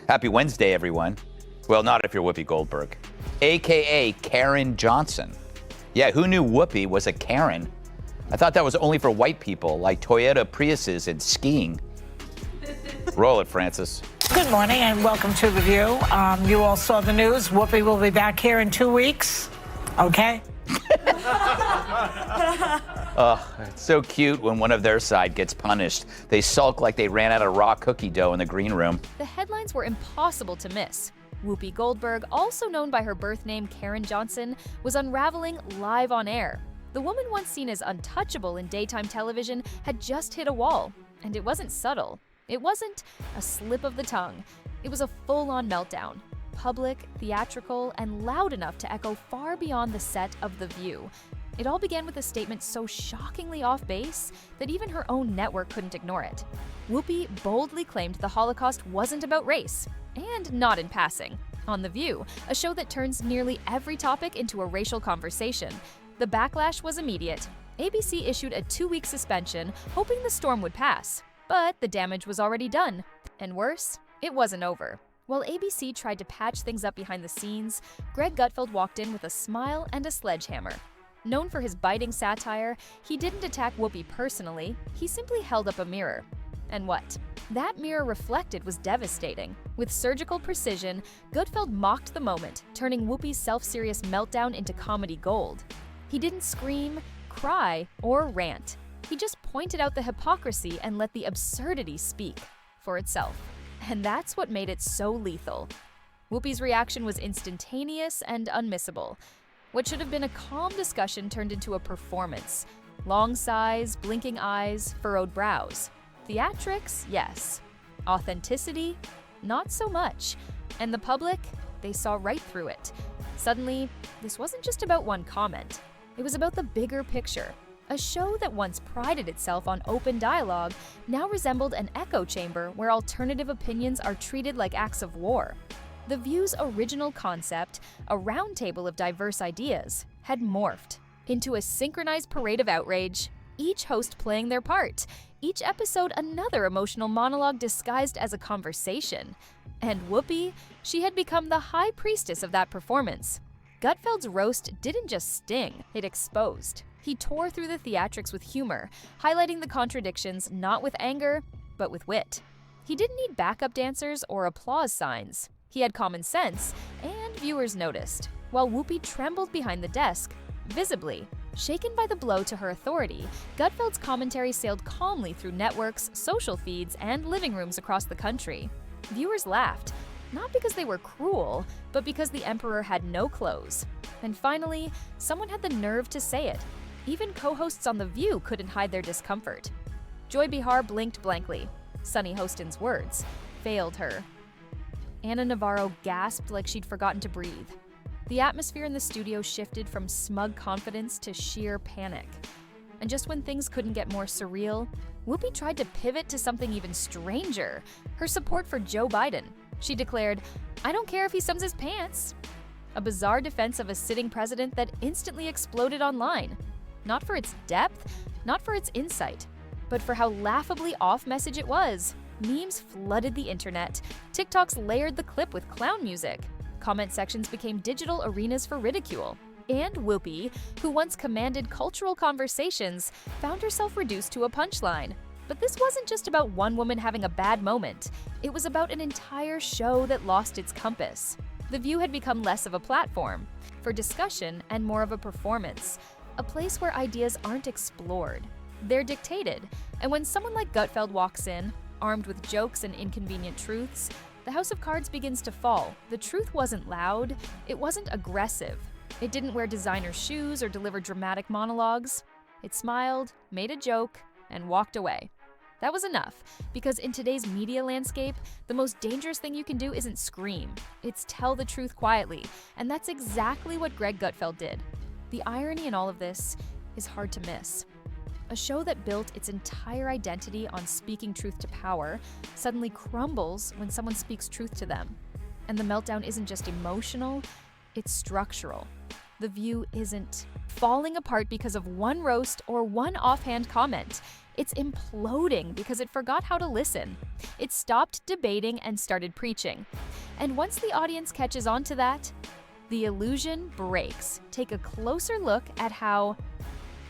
Happy Wednesday, everyone. Well, not if you're Whoopi Goldberg, a.k.a. Karen Johnson. Yeah, who knew Whoopi was a Karen? I thought that was only for white people, like Toyota Priuses and skiing. Roll it, Francis. Good morning and welcome to The View. You all saw the news. Whoopi will be back here in 2 weeks. Okay? It's so cute when one of their side gets punished. They sulk like they ran out of raw cookie dough in the green room. The headlines were impossible to miss. Whoopi Goldberg, also known by her birth name Karen Johnson, was unraveling live on air. The woman once seen as untouchable in daytime television had just hit a wall. And it wasn't subtle. It wasn't a slip of the tongue. It was a full-on meltdown. Public, theatrical, and loud enough to echo far beyond the set of The View. It all began with a statement so shockingly off base that even her own network couldn't ignore it. Whoopi boldly claimed the Holocaust wasn't about race, and not in passing. On The View, a show that turns nearly every topic into a racial conversation, the backlash was immediate. ABC issued a 2-week suspension, hoping the storm would pass. But the damage was already done. And worse, it wasn't over. While ABC tried to patch things up behind the scenes, Greg Gutfeld walked in with a smile and a sledgehammer. Known for his biting satire, he didn't attack Whoopi personally, he simply held up a mirror. And what? That mirror reflected was devastating. With surgical precision, Gutfeld mocked the moment, turning Whoopi's self-serious meltdown into comedy gold. He didn't scream, cry, or rant. He just pointed out the hypocrisy and let the absurdity speak for itself. And that's what made it so lethal. Whoopi's reaction was instantaneous and unmissable. What should have been a calm discussion turned into a performance. Long sighs, blinking eyes, furrowed brows. Theatrics, yes. Authenticity, not so much. And the public, they saw right through it. Suddenly, this wasn't just about one comment. It was about the bigger picture. A show that once prided itself on open dialogue now resembled an echo chamber where alternative opinions are treated like acts of war. The View's original concept, a roundtable of diverse ideas, had morphed into a synchronized parade of outrage, each host playing their part, each episode another emotional monologue disguised as a conversation. And Whoopi, she had become the high priestess of that performance. Gutfeld's roast didn't just sting, it exposed. He tore through the theatrics with humor, highlighting the contradictions not with anger, but with wit. He didn't need backup dancers or applause signs. He had common sense, and viewers noticed, while Whoopi trembled behind the desk, visibly. Shaken by the blow to her authority, Gutfeld's commentary sailed calmly through networks, social feeds, and living rooms across the country. Viewers laughed, not because they were cruel, but because the emperor had no clothes. And finally, someone had the nerve to say it. Even co-hosts on The View couldn't hide their discomfort. Joy Behar blinked blankly. Sonny Hostin's words failed her. Anna Navarro gasped like she'd forgotten to breathe. The atmosphere in the studio shifted from smug confidence to sheer panic. And just when things couldn't get more surreal, Whoopi tried to pivot to something even stranger, her support for Joe Biden. She declared, "I don't care if he sums his pants." A bizarre defense of a sitting president that instantly exploded online. Not for its depth, not for its insight, but for how laughably off-message it was. Memes flooded the internet. TikToks layered the clip with clown music. Comment sections became digital arenas for ridicule. And Whoopi, who once commanded cultural conversations, found herself reduced to a punchline. But this wasn't just about one woman having a bad moment. It was about an entire show that lost its compass. The View had become less of a platform for discussion and more of a performance. A place where ideas aren't explored. They're dictated, and when someone like Gutfeld walks in, armed with jokes and inconvenient truths, the house of cards begins to fall. The truth wasn't loud, it wasn't aggressive. It didn't wear designer shoes or deliver dramatic monologues. It smiled, made a joke, and walked away. That was enough, because in today's media landscape, the most dangerous thing you can do isn't scream, it's tell the truth quietly, and that's exactly what Greg Gutfeld did. The irony in all of this is hard to miss. A show that built its entire identity on speaking truth to power suddenly crumbles when someone speaks truth to them. And the meltdown isn't just emotional, it's structural. The View isn't falling apart because of one roast or one offhand comment. It's imploding because it forgot how to listen. It stopped debating and started preaching. And once the audience catches on to that, the illusion breaks. Take a closer look at how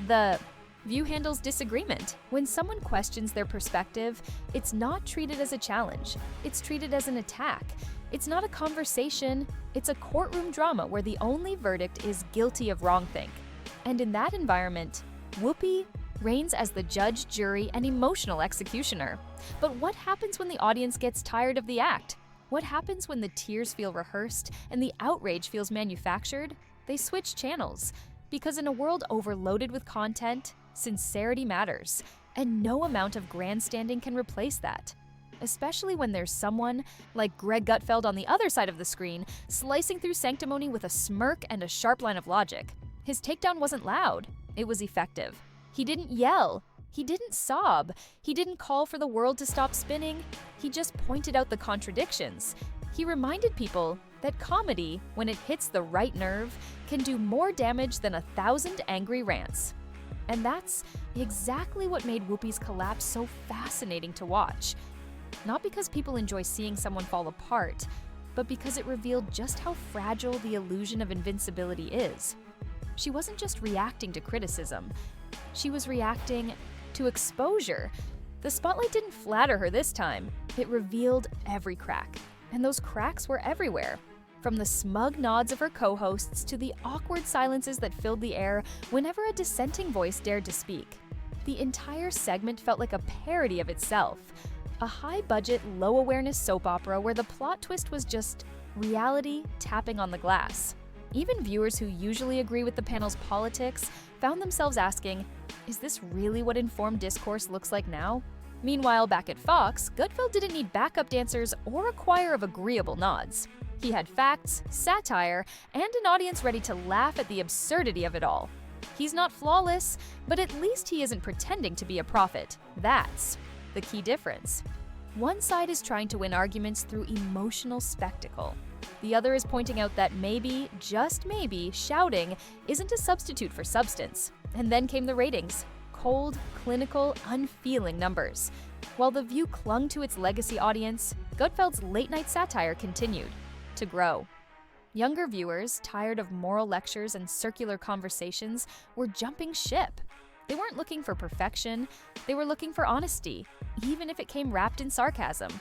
the View handles disagreement. When someone questions their perspective, it's not treated as a challenge. It's treated as an attack. It's not a conversation. It's a courtroom drama where the only verdict is guilty of wrongthink. And in that environment, Whoopi reigns as the judge, jury, and emotional executioner. But what happens when the audience gets tired of the act? What happens when the tears feel rehearsed and the outrage feels manufactured? They switch channels. Because in a world overloaded with content, sincerity matters, and no amount of grandstanding can replace that. Especially when there's someone, like Greg Gutfeld on the other side of the screen, slicing through sanctimony with a smirk and a sharp line of logic. His takedown wasn't loud, it was effective. He didn't yell, he didn't sob, he didn't call for the world to stop spinning, he just pointed out the contradictions. He reminded people that comedy, when it hits the right nerve, can do more damage than 1,000 angry rants. And that's exactly what made Whoopi's collapse so fascinating to watch. Not because people enjoy seeing someone fall apart, but because it revealed just how fragile the illusion of invincibility is. She wasn't just reacting to criticism, she was reacting to exposure. The spotlight didn't flatter her this time, it revealed every crack. And those cracks were everywhere. From the smug nods of her co-hosts to the awkward silences that filled the air whenever a dissenting voice dared to speak. The entire segment felt like a parody of itself. A high-budget, low-awareness soap opera where the plot twist was just reality tapping on the glass. Even viewers who usually agree with the panel's politics found themselves asking, is this really what informed discourse looks like now? Meanwhile, back at Fox, Gutfeld didn't need backup dancers or a choir of agreeable nods. He had facts, satire, and an audience ready to laugh at the absurdity of it all. He's not flawless, but at least he isn't pretending to be a prophet. That's the key difference. One side is trying to win arguments through emotional spectacle. The other is pointing out that maybe, just maybe, shouting isn't a substitute for substance. And then came the ratings. Cold, clinical, unfeeling numbers. While The View clung to its legacy audience, Gutfeld's late-night satire continued to grow. Younger viewers, tired of moral lectures and circular conversations, were jumping ship. They weren't looking for perfection, they were looking for honesty, even if it came wrapped in sarcasm.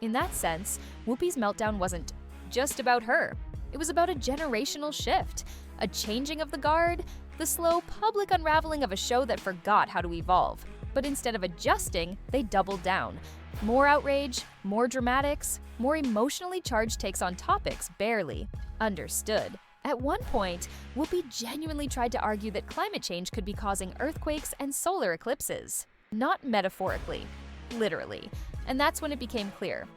In that sense, Whoopi's meltdown wasn't just about her. It was about a generational shift, a changing of the guard, the slow public unraveling of a show that forgot how to evolve. But instead of adjusting, they doubled down. More outrage, more dramatics, more emotionally charged takes on topics barely understood. At one point, Whoopi genuinely tried to argue that climate change could be causing earthquakes and solar eclipses. Not metaphorically, literally. And that's when it became clear.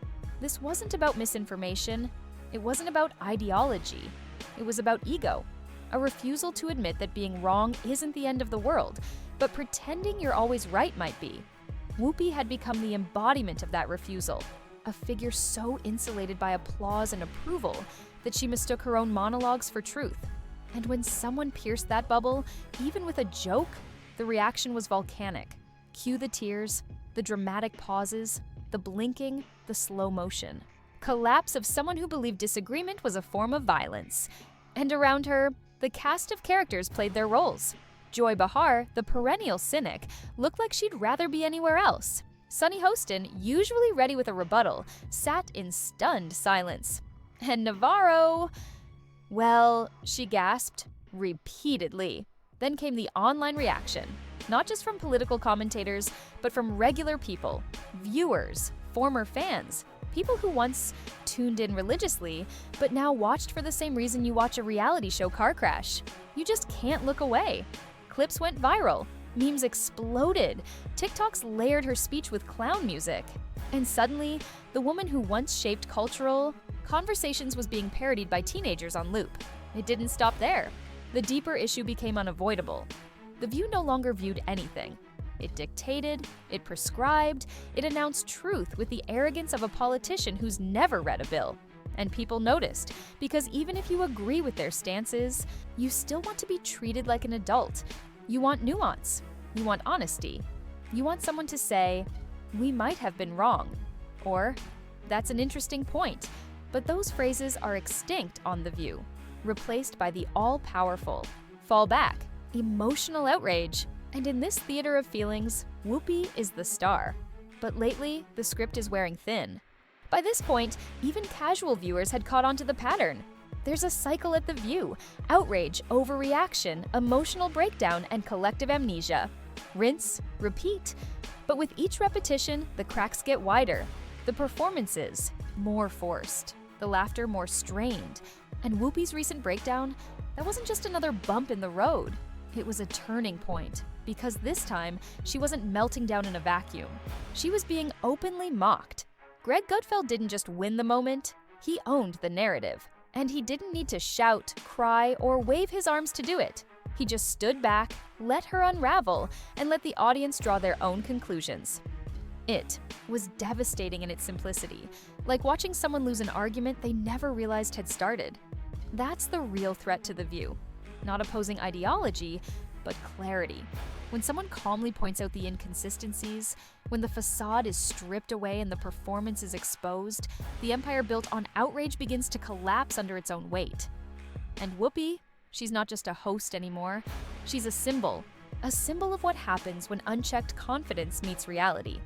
This wasn't about misinformation. It wasn't about ideology. It was about ego. A refusal to admit that being wrong isn't the end of the world, but pretending you're always right might be. Whoopi had become the embodiment of that refusal, a figure so insulated by applause and approval that she mistook her own monologues for truth. And when someone pierced that bubble, even with a joke, the reaction was volcanic. Cue the tears, the dramatic pauses, the blinking, the slow motion. Collapse of someone who believed disagreement was a form of violence. And around her, the cast of characters played their roles. Joy Behar, the perennial cynic, looked like she'd rather be anywhere else. Sunny Hostin, usually ready with a rebuttal, sat in stunned silence. And Navarro, well, she gasped repeatedly. Then came the online reaction, not just from political commentators, but from regular people, viewers, former fans, people who once tuned in religiously, but now watched for the same reason you watch a reality show car crash. You just can't look away. Clips went viral, memes exploded, TikToks layered her speech with clown music. And suddenly, the woman who once shaped cultural conversations was being parodied by teenagers on loop. It didn't stop there. The deeper issue became unavoidable. The View no longer viewed anything. It dictated, it prescribed, it announced truth with the arrogance of a politician who's never read a bill. And people noticed, because even if you agree with their stances, you still want to be treated like an adult. You want nuance. You want honesty. You want someone to say, "We might have been wrong," or "That's an interesting point." But those phrases are extinct on The View, replaced by the all-powerful fall back, emotional outrage. And in this theater of feelings, Whoopi is the star. But lately, the script is wearing thin. By this point, even casual viewers had caught on to the pattern. There's a cycle at The View: outrage, overreaction, emotional breakdown, and collective amnesia. Rinse, repeat. But with each repetition, the cracks get wider. The performances more forced, the laughter more strained. And Whoopi's recent breakdown, that wasn't just another bump in the road. It was a turning point, because this time, she wasn't melting down in a vacuum. She was being openly mocked. Greg Gutfeld didn't just win the moment, he owned the narrative. And he didn't need to shout, cry, or wave his arms to do it. He just stood back, let her unravel, and let the audience draw their own conclusions. It was devastating in its simplicity, like watching someone lose an argument they never realized had started. That's the real threat to The View. Not opposing ideology, but clarity. When someone calmly points out the inconsistencies, when the facade is stripped away and the performance is exposed, the empire built on outrage begins to collapse under its own weight. And Whoopi, she's not just a host anymore. She's a symbol of what happens when unchecked confidence meets reality.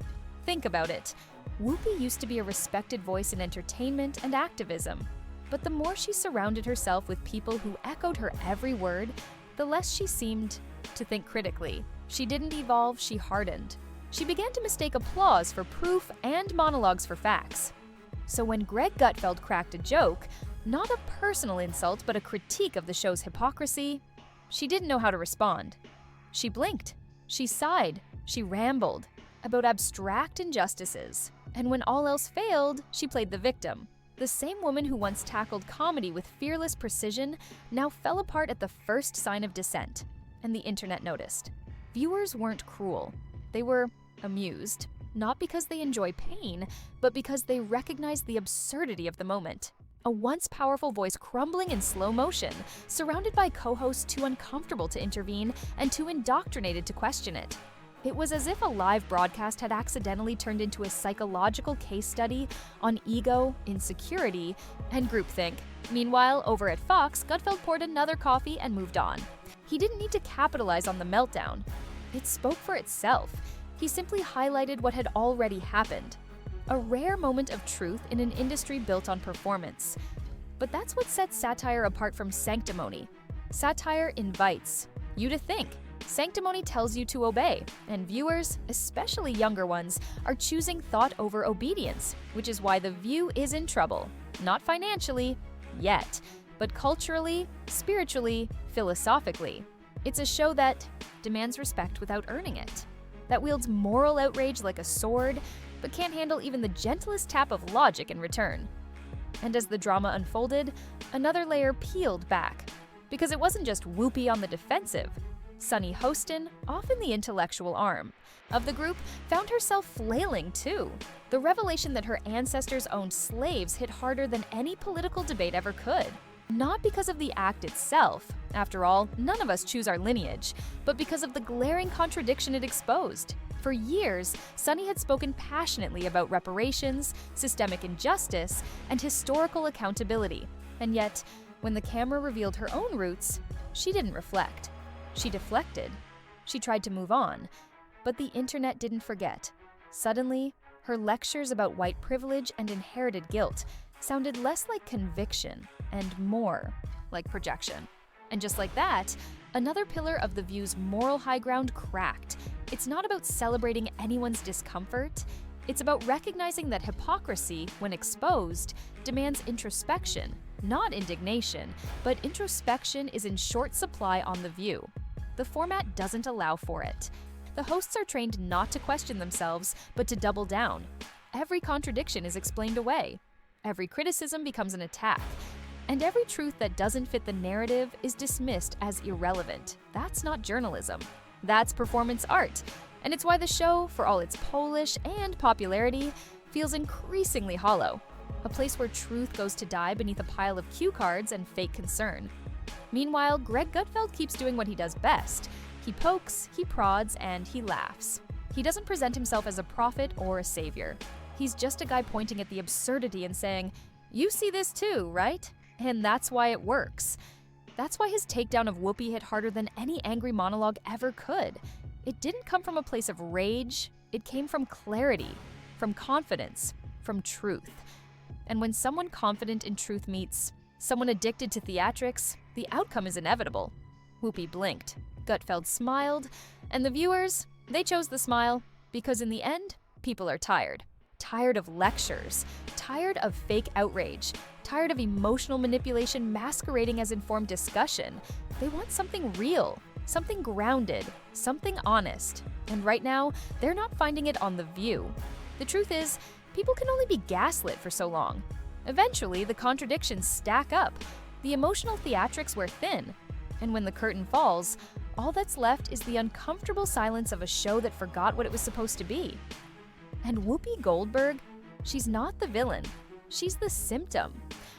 Think about it. Whoopi used to be a respected voice in entertainment and activism. But the more she surrounded herself with people who echoed her every word, the less she seemed to think critically. She didn't evolve, she hardened. She began to mistake applause for proof and monologues for facts. So when Greg Gutfeld cracked a joke, not a personal insult but a critique of the show's hypocrisy, she didn't know how to respond. She blinked, she sighed, she rambled about abstract injustices. And when all else failed, she played the victim. The same woman who once tackled comedy with fearless precision now fell apart at the first sign of dissent. And the internet noticed. Viewers weren't cruel. They were amused, not because they enjoy pain, but because they recognize the absurdity of the moment. A once powerful voice crumbling in slow motion, surrounded by co-hosts too uncomfortable to intervene and too indoctrinated to question it. It was as if a live broadcast had accidentally turned into a psychological case study on ego, insecurity, and groupthink. Meanwhile, over at Fox, Gutfeld poured another coffee and moved on. He didn't need to capitalize on the meltdown. It spoke for itself. He simply highlighted what had already happened. A rare moment of truth in an industry built on performance. But that's what sets satire apart from sanctimony. Satire invites you to think. Sanctimony tells you to obey, and viewers, especially younger ones, are choosing thought over obedience, which is why The View is in trouble. Not financially, yet, but culturally, spiritually, philosophically. It's a show that demands respect without earning it, that wields moral outrage like a sword, but can't handle even the gentlest tap of logic in return. And as the drama unfolded, another layer peeled back, because it wasn't just Whoopi on the defensive. Sunny Hostin, often the intellectual arm of the group, found herself flailing too. The revelation that her ancestors owned slaves hit harder than any political debate ever could. Not because of the act itself, after all, none of us choose our lineage, but because of the glaring contradiction it exposed. For years, Sunny had spoken passionately about reparations, systemic injustice, and historical accountability. And yet, when the camera revealed her own roots, she didn't reflect. She deflected. She tried to move on. But the internet didn't forget. Suddenly, her lectures about white privilege and inherited guilt sounded less like conviction and more like projection. And just like that, another pillar of The View's moral high ground cracked. It's not about celebrating anyone's discomfort. It's about recognizing that hypocrisy, when exposed, demands introspection, not indignation, but introspection is in short supply on The View. The format doesn't allow for it. The hosts are trained not to question themselves, but to double down. Every contradiction is explained away. Every criticism becomes an attack. And every truth that doesn't fit the narrative is dismissed as irrelevant. That's not journalism. That's performance art. And it's why the show, for all its polish and popularity, feels increasingly hollow. a place where truth goes to die beneath a pile of cue cards and fake concern. Meanwhile, Greg Gutfeld keeps doing what he does best. He pokes, he prods, and he laughs. He doesn't present himself as a prophet or a savior. He's just a guy pointing at the absurdity and saying, "You see this too, right?" And that's why it works. That's why his takedown of Whoopi hit harder than any angry monologue ever could. It didn't come from a place of rage. It came from clarity, from confidence, from truth. And when someone confident in truth meets someone addicted to theatrics, the outcome is inevitable. Whoopi blinked, Gutfeld smiled, and the viewers, they chose the smile because in the end, people are tired. Tired of lectures, tired of fake outrage, tired of emotional manipulation masquerading as informed discussion. They want something real, something grounded, something honest. And right now, they're not finding it on The View. The truth is, people can only be gaslit for so long. Eventually, the contradictions stack up. The emotional theatrics wear thin. And when the curtain falls, all that's left is the uncomfortable silence of a show that forgot what it was supposed to be. And Whoopi Goldberg, she's not the villain. She's the symptom.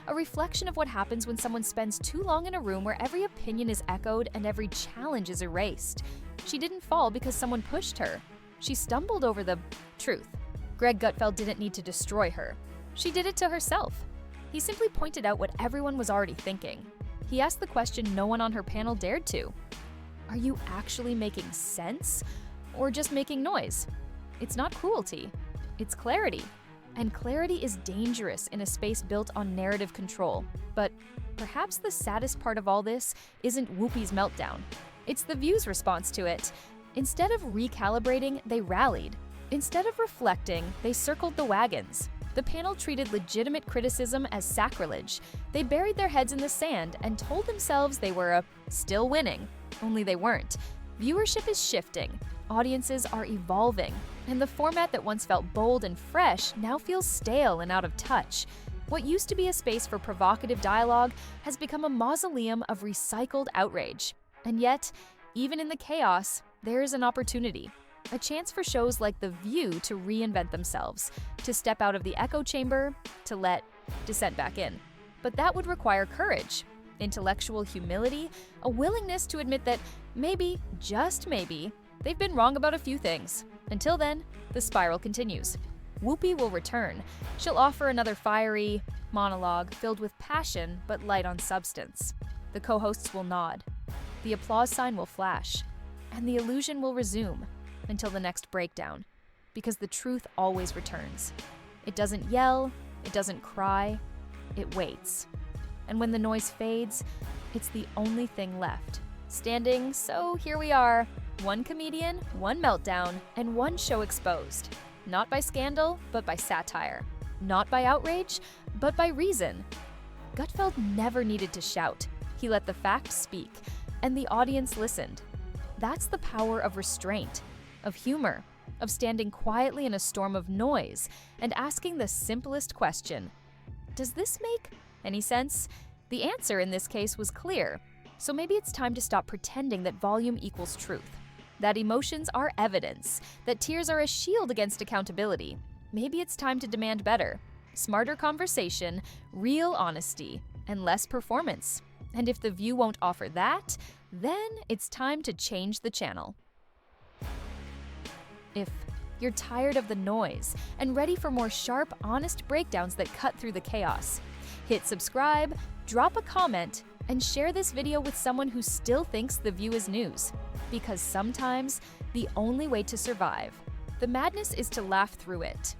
A reflection of what happens when someone spends too long in a room where every opinion is echoed and every challenge is erased. She didn't fall because someone pushed her. She stumbled over the truth. Greg Gutfeld didn't need to destroy her. She did it to herself. He simply pointed out what everyone was already thinking. He asked the question no one on her panel dared to. Are you actually making sense? Or just making noise? It's not cruelty. It's clarity. And clarity is dangerous in a space built on narrative control. But perhaps the saddest part of all this isn't Whoopi's meltdown. It's The View's response to it. Instead of recalibrating, they rallied. Instead of reflecting, they circled the wagons. The panel treated legitimate criticism as sacrilege. They buried their heads in the sand and told themselves they were still winning. Only they weren't. Viewership is shifting. Audiences are evolving. And the format that once felt bold and fresh now feels stale and out of touch. What used to be a space for provocative dialogue has become a mausoleum of recycled outrage. And yet, even in the chaos, there is an opportunity. A chance for shows like The View to reinvent themselves, to step out of the echo chamber, to let dissent back in. But that would require courage, intellectual humility, a willingness to admit that maybe, just maybe, they've been wrong about a few things. Until then, the spiral continues. Whoopi will return. She'll offer another fiery monologue filled with passion but light on substance. The co-hosts will nod. The applause sign will flash. And the illusion will resume until the next breakdown. Because the truth always returns. It doesn't yell, it doesn't cry, it waits. And when the noise fades, it's the only thing left. Standing, so here we are. One comedian, one meltdown, and one show exposed. Not by scandal, but by satire. Not by outrage, but by reason. Gutfeld never needed to shout. He let the facts speak, and the audience listened. That's the power of restraint, of humor, of standing quietly in a storm of noise and asking the simplest question. Does this make any sense? The answer in this case was clear. So maybe it's time to stop pretending that volume equals truth. That emotions are evidence, that tears are a shield against accountability. Maybe it's time to demand better, smarter conversation, real honesty, and less performance. And if The View won't offer that, then it's time to change the channel. If you're tired of the noise and ready for more sharp, honest breakdowns that cut through the chaos, hit subscribe, drop a comment, and share this video with someone who still thinks The View is news. Because sometimes, the only way to survive the madness is to laugh through it.